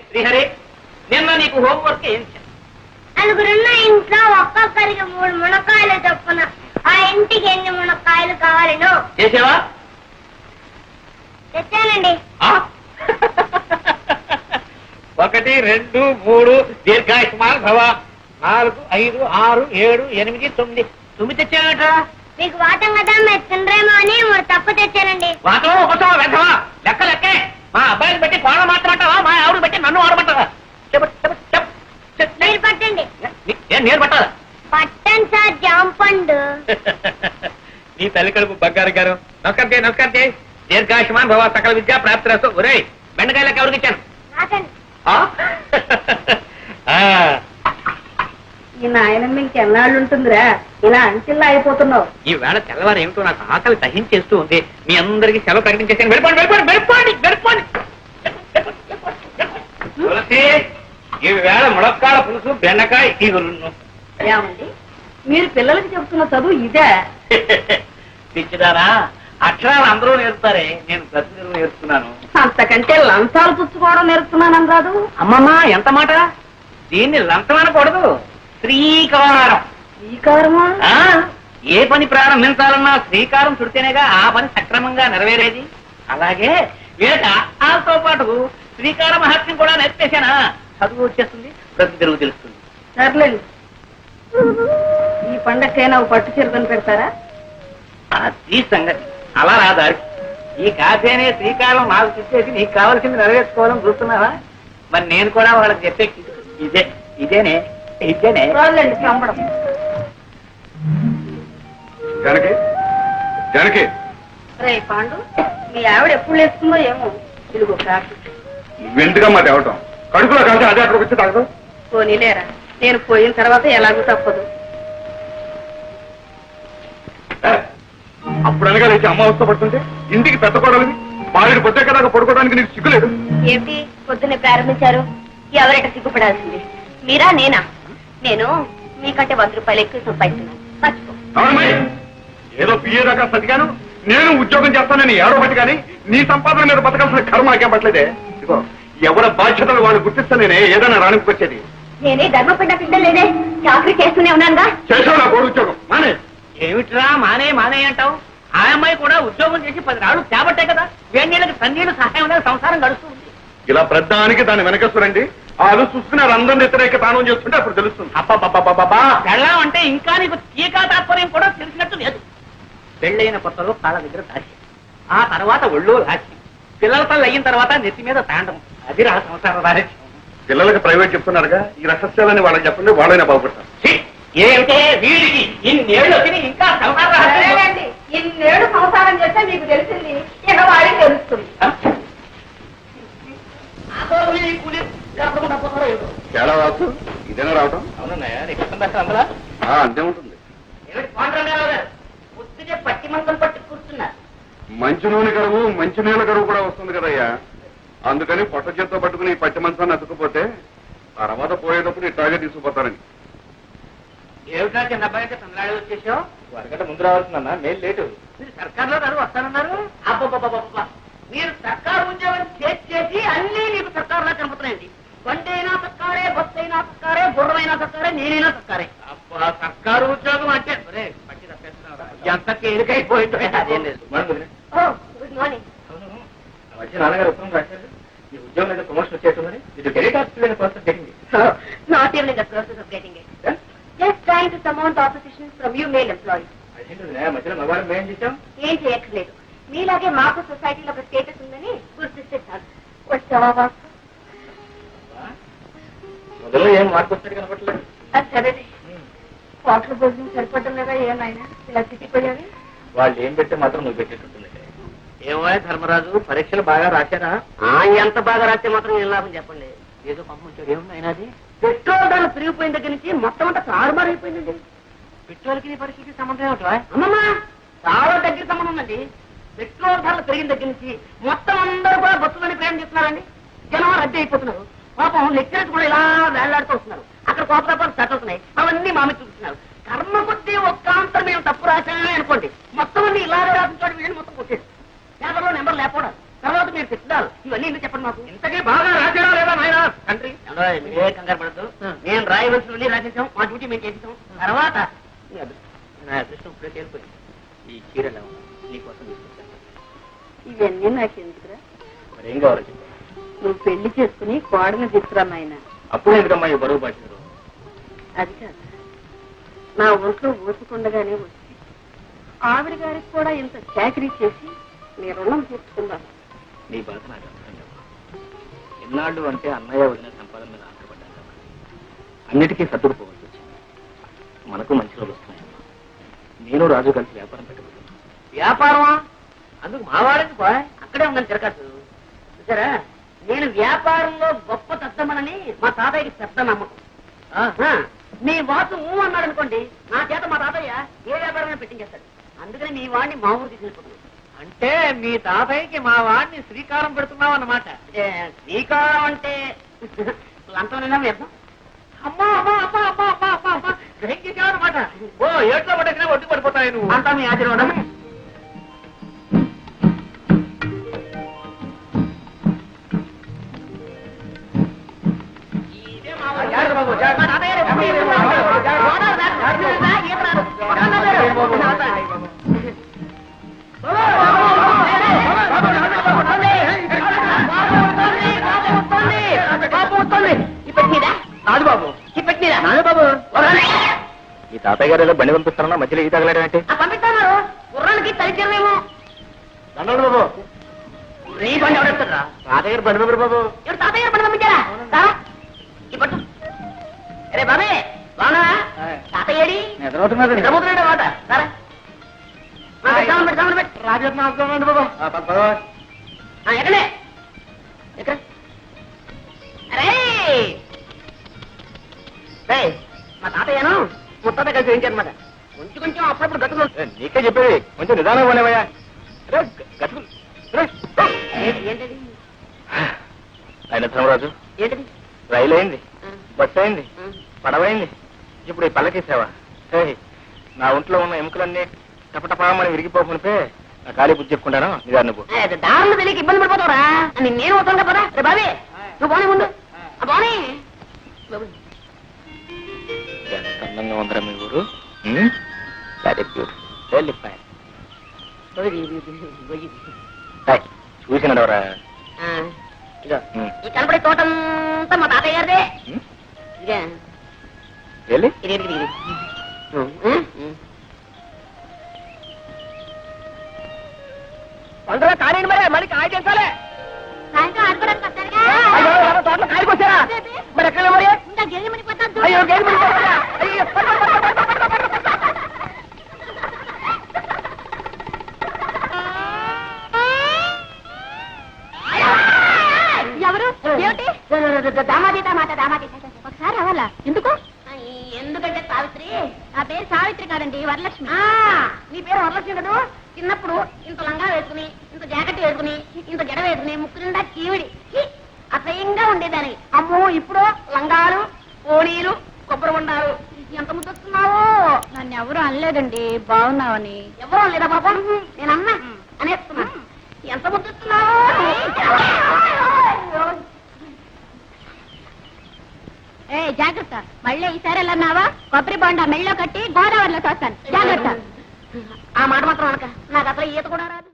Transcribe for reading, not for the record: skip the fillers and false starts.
శ్రీహరి, నిన్న నీకు హోంవర్క్ ఏం చేయాలి? నలుగురున్న ఇంట్లో ఒక్కొక్కరికి 3 మునక్కాయలు చొప్పున ఆ ఇంటికి ఎన్ని మునక్కాయలు కావాలను చేసావా? తెచ్చానండి. 1 2 3 దీర్ఘాయుష్మాన్ భవ. 4 5 6 7 8 9 9 తెచ్చావట. మీకు వాటం కదా మీరు తినరేమో అని 3 తప్పు తెచ్చానండి. వాటం ఒకటో వెధవా, లెక్క లెక్కే. మా అబ్బాయిని బట్టి కోళ్ళ మాత్రమంటావా, మా ఆవిడ బట్టి నన్ను ఆడమంటావా? మీరు పట్టండి. నేను పట్టాలా? పట్టండి సార్, జాంపండు. నీ తల్లి కడుపు బంగారు గారు. నమస్కారం. దీర్ఘాయుష్మాన్ భవ, సకల విద్యా ప్రాప్తిరస్తు. ఒరేయ్, బెండకాయలకు ఎవరికి ఇచ్చాను? నాకండి. ఈ నాయనమ్మ ఇంకెన్నాళ్ళు ఉంటుందిరా, ఇలా అంచెల్లా అయిపోతున్నావు. ఈ వేళ తెల్లవారు ఏమిటో నాకు ఆకలి దహించేస్తూ ఉంది. మీ అందరికి సెలవు ప్రకటించేసాను. వెళ్ళిపోండి. ఈ వేళ ములక్కాడ పులుసు, బెండకాయ ఈగులు. ఏమండి, మీరు పిల్లలకి చెబుతున్న చదువు ఇదే? పిచ్చిదారా, అక్షరాలు అందరూ నేర్పుతారే, నేను ప్రతిదిన నేర్చుకున్నాను. అంతకంటే లంచాలు పుచ్చుకోవడం నేర్పుతున్నాను కాదు. అమ్మమ్మ, ఎంత మాట! దీన్ని లంచం అనకూడదు, శ్రీకారం. శ్రీకారమా? ఏ పని ప్రారంభించాలన్నా శ్రీకారం చుడితేనేగా ఆ పని సక్రమంగా నెరవేరేది. అలాగే వీళ్ళకి ఆతో పాటు శ్రీకార మహత్యం కూడా నేర్పేశానా, చదువు వచ్చేస్తుంది, ప్రతి తెలుగు తెలుస్తుంది. సర్లేండి, ఈ పండగకైనా పట్టు చీరకొని పెడతారా? ఈ సంగతి అలా రాదారు. ఈ కాఫీ అనే శ్రీకారం నాకు చెప్పేసి నీకు కావాల్సింది నెరవేర్చుకోవాలని చూస్తున్నావా? మరి నేను కూడా వాళ్ళకి చెప్పే ఇదేనే. రాళ్ళండి సంబడం. జానకి, రే పాండు, మీ ఆవిడ ఎప్పుడు లేస్తుందో ఏమో. ఇదిగో కాఫీ. నువ్వెందుగా మాట అవటం? కడుపులో కలిసి అదే అక్కడికి వచ్చి తాగదు. పోనీలేరా, నేను పోయిన తర్వాత ఎలాగూ తప్పదు. అప్పుడు అనగా లేచి అమ్మ అవస్థ పడుతుంటే ఇంటికి పెద్ద కొడాలని బాలుడి పొద్దు కదా పడుకోవడానికి నీకు సిగ్గులేదు? ఏంటి పొద్దున్నే ప్రారంభించారు? ఎవరైనా సిగ్గుపడాల్సింది మీరా నేనా? నేను మీకంటే 100 రూపాయలు ఎక్కువ సంపాదిస్తున్నాను, మర్చిపో. ఏదో పిఏ దాకా సతిగాను, నేను ఉద్యోగం చేస్తానని ఏడో బట్టి కానీ నీ సంపాదన మీద బతకాల్సిన కర్మ నాకేం పట్టలేదే. ఇదిగో, ఎవరి బాధ్యతలు వాళ్ళు గుర్తిస్తా నేనే ఏదైనా రాణికొచ్చేది. నేనే ధర్మపడ్డ పిల్లలేదే, చాకరీ చేస్తూనే ఉన్నానుగా. చేసావు నా కోడి ఉద్యోగం మానే. ఏమిట్రా మానే అంటావు? ఆ అమ్మాయి కూడా ఉద్యోగం చేసి 10 రాళ్ళు తేబట్టే కదా వేణీళ్ళకి తన్నీళ్ళు సహాయం అనేది సంసారం గడుస్తుంది. ఇలా ప్రధానికి దాన్ని వెనకేస్తారండి. వాళ్ళు చూసుకుని అందరం వ్యతిరేక తానం చేస్తుంటే అప్పుడు తెలుస్తుంది. అబ్బా పెళ్ళం అంటే ఇంకా నీకు టీకా తాత్పర్యం కూడా తెలిసినట్టు లేదు. పెళ్ళైన కొత్తలో కాళ్ళ దగ్గర దాచి, ఆ తర్వాత ఒళ్ళో రాసి, పిల్లల తల్లి అయిన తర్వాత నెత్తి మీద తాండం. అది రా సంసార రాజ్యం. పిల్లలకి ప్రైవేట్ చెప్తున్నారుగా, ఈ రహస్యాలని వాళ్ళకి చెప్పండి, వాళ్ళైనా బాగుపడతారు. ఏమిటే వీడికి ఇన్నేళ్ళు వచ్చి ఇంకా సంసార రహస్యం? ఇన్నేడు సంసారం చేస్తే మీకు తెలిసింది, ఇక వాడికి తెలుస్తుంది. చాలా రావచ్చు, ఇదేనా రావటం? అవునన్నాయా, నీకు అందులో అంతే ఉంటుంది. పొద్దునే పట్టి మందం పట్టి కూర్చున్నారు. మంచి నూనె కరువు, మంచి నీళ్ళ కరువు కూడా వస్తుంది కదయ్యా. అందుకని పొట్ట చేత్తో పట్టుకుని ఈ పట్టి మంచాన్ని అతుక్కుపోతే తర్వాత పోయేటప్పుడు ఇట్లాగే తీసుకుపోతారని. ఏమిటా చిన్న అబ్బాయి అయితే తమిళనాడు వచ్చేసావు? వారికంటే ముందు రావాల్సిందన్నా, మేలు లేటు. మీరు సర్కార్లో గారు వస్తానన్నారు. అబ్బబ్బబ్బబ్బ, మీరు సర్కారు ఉద్యోగం చేసి అన్నీ నీకు సర్కారులా కనపడుతున్నాయండి. బండైనా సర్కారే, బస్సు అయినా సర్కారే, గుర్రమైనా సర్కారే, నేనైనా సర్కారే. అబ్బా, సర్కారు ఉద్యోగం అంటే పట్టి తప్పేస్తున్నారా? ఎంత తేలికైపోయిందో. అదేం లేదు. Good morning. వచ్చి నాన్నగారు ఉత్తరం రాశారు, ఈ ఉద్యోగం మీద ప్రమోషన్ వచ్చేస్తుందని. ఇది get off process getting. Not even in the process of getting it. Just trying to surmount opposition from you male employees. మధ్యలో మగవారం ఏం చేశాం? ఏం చేయట్లేదు, మీలాగే మాకు సొసైటీలో ఒక స్టేటస్ ఉందని గుర్తిస్తే చాలు. వచ్చావా? మొదలు ఏం మార్పు వస్తాడు కనపట్లేదు. అది సరే, హోటల్ భోజనం సరిపడడం లేదా ఏమైనా ఇలా తిట్టిపోయావి? వాళ్ళు ఏం పెడితే మాత్రం నువ్వు పెట్టేటట్టుంది. ఏమో ధర్మరాజు, పరీక్షలు బాగా రాశారా? ఎంత బాగా రాస్తే మాత్రం ఏం లాభం చెప్పండి. ఏదో పంపించాడు. ఏముంది అయినది? పెట్రోల్ ధరలు పెరిగిపోయిన దగ్గర నుంచి మొత్తం అంతా తారుమారు అయిపోయిందండి. పెట్రోల్కి నీ పరీక్షకి సంబంధం ఏమిటో? అమ్మమ్మా, చాలా దగ్గర సంబంధం ఉందండి. పెట్రోల్ ధరలు పెరిగిన దగ్గర నుంచి మొత్తం అందరూ కూడా బస్సులని ప్రయాణం చేస్తున్నారండి. జనం రద్దీ అయిపోతున్నారు. పాపం లెక్చరర్స్ కూడా ఇలా వేళ్లాడుతూ వస్తున్నారు. అక్కడ కోపరాపాలు సెట్ అవుతున్నాయి, అవన్నీ మామి చూపిస్తున్నారు. కర్మ కొద్ది ఒక్క అంతరం మేము తప్పు రాశామే అనుకోండి, మొత్తం అన్ని ఇలాగే రాసిన చోటు వీళ్ళని మొత్తం కొట్టేది. పేపర్లో నెంబర్ లేకపోవడం, తర్వాత మీరు తిట్టాలి. ఇవన్నీ ఎందుకు చెప్పండి మాకు? ఇంతకీ బాగా రాశారా లేదా నాయన? తండ్రి మీరే కంగారు పడద్దు. నేను రాయవలసిన రాసేసాం, మా డ్యూటీ మేము చేసేసాం. తర్వాత నీ అదృష్టం. నా అదృష్టం ఇప్పుడే చేరుకోండి. ఈ చీరలు నీకోసం తీసుకొచ్చాను. ఇవన్నీ నాకెందుకురా? మరేం కావాలో చెప్పు. నువ్వు పెళ్లి చేసుకుని కోడని తీసుకురా నాయన. అప్పుడు ఎందుకమ్మా ఈ బరువు బాధ్యతలు? అది కాదు, నా ఒంట్లో ఓసుకుండగానే వచ్చి ఆవిడ గారికి కూడా ఇంత చాకరీ చేసి నీ రుణం తీర్చుకున్నాను. నీ బాధ నాకు అర్థం కాదు. ఎన్నాళ్ళు అంటే అన్నయ్య వదిన సంపాదన మీద ఆధారపడ్డాను కదా. అన్నిటికీ సర్దుకుపోవాల్సి వచ్చింది. మనకు మంచి రోజులు వస్తున్నాయమ్మా. నేను రాజు కలిసి వ్యాపారం పెట్టబోతున్నాను. వ్యాపారమా? అందుకు మా వాడికి అక్కడే ఉందని తిరగచ్చు. చూసారా, నేను వ్యాపారంలో గొప్ప తద్దమనని మా తాతయ్యకి పెద్ద నమ్మకం. మీ వాసు అన్నాడు అనుకోండి, నా చేత మా తాతయ్య ఏ వ్యాపారమైనా పెట్టించేస్తాడు. అందుకని మీ వాడిని మా ఊరు తీసుకెళ్ళిపోతున్నాను. అంటే మీ తాతయ్యకి మా వాడిని శ్రీకారం పెడుతున్నావు అన్నమాట. శ్రీకారం అంటే లంచమైనా వ్యర్థం. అమ్మా అమ్మా అమ్మా అమ్మా అమ్మా అమ్మా అమ్మా గ్రహించేసావన్నమాట. ఓ ఏట్లో పడేసినా ఒడ్డు పడిపోతాయి నువ్వు. అంతా మీ ఆశీర్వాదమే. ఈ తాతయ్య గారు ఏదో బండి పంపిస్తారన్నా మధ్యలో ఈ తగలేడంటే పంపిస్తాను. గుర్రానికి తలిచేమేమో బాబు. నీ బండి ఎవరెత్తారా? తాతయ్య గారు బండి పంపారు బాబు. ఎవరు తాతయ్య గారు బండి పంపించారా? ఈ పట్టు. అరే బాబే బాగా తాతయ్యడి నిద్రపోతున్నాడు మాట. సరే రాజేంద్ర బాబు ఎక్కడే ఎక్కడ? అరే మా తాతయ్యను ముత్తాత కలిసి వేయించారనమాట. కొంచెం కొంచెం అప్పుడప్పుడు గతులు. నీకే చెప్పేది కొంచెం నిదానం పోనేవయ్యా. గతులు ఏంటది? ఆయన ధర్మరాజు ఏంటది? రైలు అయింది, బస్సు అయింది, పడవైంది, ఇప్పుడు ఈ పల్లకేసావా? నా ఒంట్లో ఉన్న ఎముకలన్నీ టపటపామని విరిగిపోకునిపే నా ఖాళీ బుద్ధి చెప్పుకుంటాను. నిదాన్ని నువ్వు దారులు తెలియక ఇబ్బంది పడిపోతావురా. నేను వస్తాను కదా. రే బాబీ నువ్వు బానే ముందు బానే. ఎంత అందంగా ఉందరా మీ ఊరు. చూసినాడవరా? ఈ కనపడే తోటంతా మా తాతయ్య గారిదే. పండుగ కానివ్వండి మరి, మళ్ళీ కాయ చేసాలే. తోటలో కాయకి వచ్చారా మరి? ఎక్కడ మరి? అయ్యో గేది పడిపోతుందా? అయ్యో ఎవరు? ఏమిటి? ఒకసారి అవ్వాలా? ఎందుకు? ఎందుకంటే సావిత్రి. నా పేరు సావిత్రి కాదండి, వరలక్ష్మి. నీ పేరు వరలక్ష్మి కదా. చిన్నప్పుడు ఇంత లంగా వేసుకుని, ఇంత జాకెట్ వేసుకుని, ఇంత జడ వేసుకుని, ముక్కు నిండా కీవిడి అసహ్యంగా ఉండేదాన్ని. అమ్మో ఇప్పుడు లంగాలు, ఓణీలు, కొబ్బరి ఉండాలు. ఎంత ముద్దొస్తున్నావు? నన్ను ఎవరు అనలేదండి, బాగున్నావని. ఎవరు అనలేదా పాపం? నేను అన్నా అనేస్తున్నా. ఎంత ముద్దొస్తున్నావు? ఏ జాగ్రత్త, మళ్ళీ ఈసారి వెళ్ళన్నావా కొబ్బరి బొండా మెళ్ళో కట్టి గోదావరిలో తోస్తాను. జాగ్రత్త. ఆ మాట మాత్రం అనక, నాకు అసలు ఈత కూడా రాదు.